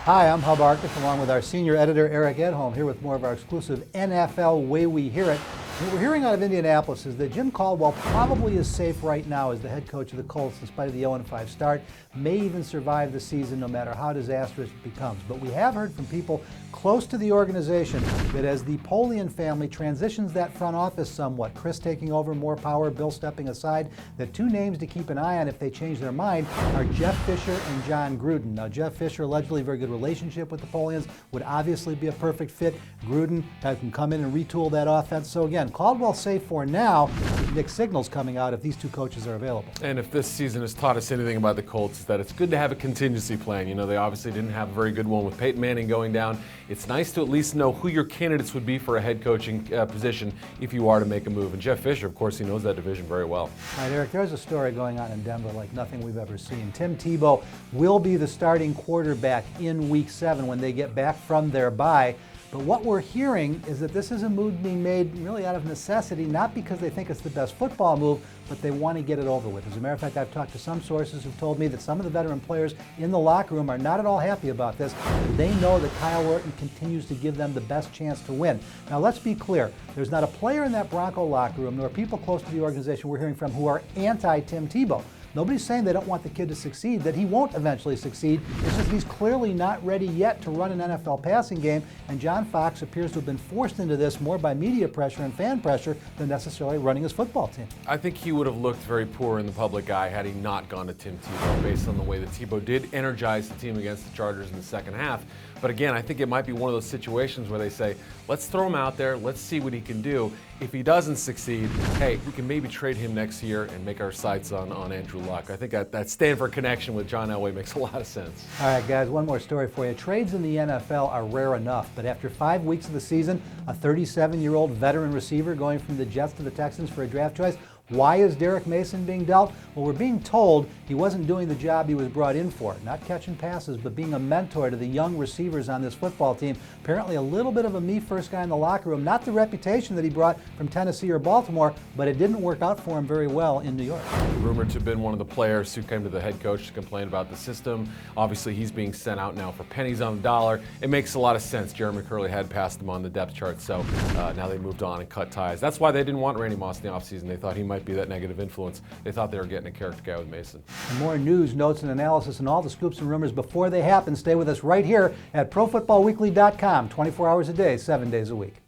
Hi, I'm Hub Arctic, along with our senior editor, Eric Edholm, here with more of our exclusive NFL Way We Hear It. What we're hearing out of Indianapolis is that Jim Caldwell probably is safe right now as the head coach of the Colts, in spite of the 0-5 start, may even survive the season no matter how disastrous it becomes. But we have heard from people close to the organization that as the Polian family transitions that front office somewhat, Chris taking over more power, Bill stepping aside, that two names to keep an eye on if they change their mind are Jeff Fisher and John Gruden. Now, Jeff Fisher, allegedly a very good relationship with the Polians, would obviously be a perfect fit. Gruden can come in and retool that offense. So again, Caldwell's safe for now, with mixed signals coming out if these two coaches are available. And if this season has taught us anything about the Colts, it's that it's good to have a contingency plan. You know, they obviously didn't have a very good one with Peyton Manning going down. It's nice to at least know who your candidates would be for a head coaching position if you are to make a move. And Jeff Fisher, of course, he knows that division very well. All right, Eric, there's a story going on in Denver like nothing we've ever seen. Tim Tebow will be the starting quarterback in Week 7 when they get back from their bye. But what we're hearing is that this is a move being made really out of necessity, not because they think it's the best football move, but they want to get it over with. As a matter of fact, I've talked to some sources who've told me that some of the veteran players in the locker room are not at all happy about this. They know that Kyle Orton continues to give them the best chance to win. Now, let's be clear. There's not a player in that Bronco locker room, nor people close to the organization we're hearing from who are anti-Tim Tebow. Nobody's saying they don't want the kid to succeed, that he won't eventually succeed. It's just he's clearly not ready yet to run an NFL passing game, and John Fox appears to have been forced into this more by media pressure and fan pressure than necessarily running his football team. I think he would have looked very poor in the public eye had he not gone to Tim Tebow, based on the way that Tebow did energize the team against the Chargers in the second half. But again, I think it might be one of those situations where they say, let's throw him out there, let's see what he can do. If he doesn't succeed, hey, we can maybe trade him next year and make our sights on Andrew Luck. I think that Stanford connection with John Elway makes a lot of sense. All right, guys, one more story for you. Trades in the NFL are rare enough, but after 5 weeks of the season, a 37-year-old veteran receiver going from the Jets to the Texans for a draft choice. Why is Derek Mason being dealt? Well, we're being told he wasn't doing the job he was brought in for, not catching passes, but being a mentor to the young receivers on this football team. Apparently a little bit of a me-first guy in the locker room, not the reputation that he brought from Tennessee or Baltimore, but it didn't work out for him very well in New York. Rumored to have been one of the players who came to the head coach to complain about the system. Obviously, he's being sent out now for pennies on the dollar. It makes a lot of sense. Jeremy Curley had passed him on the depth chart, so now they moved on and cut ties. That's why they didn't want Randy Moss in the offseason. They thought he might be that negative influence. They thought they were getting a character guy with Mason. And more news, notes, and analysis and all the scoops and rumors before they happen. Stay with us right here at ProFootballWeekly.com, 24 hours a day, 7 days a week.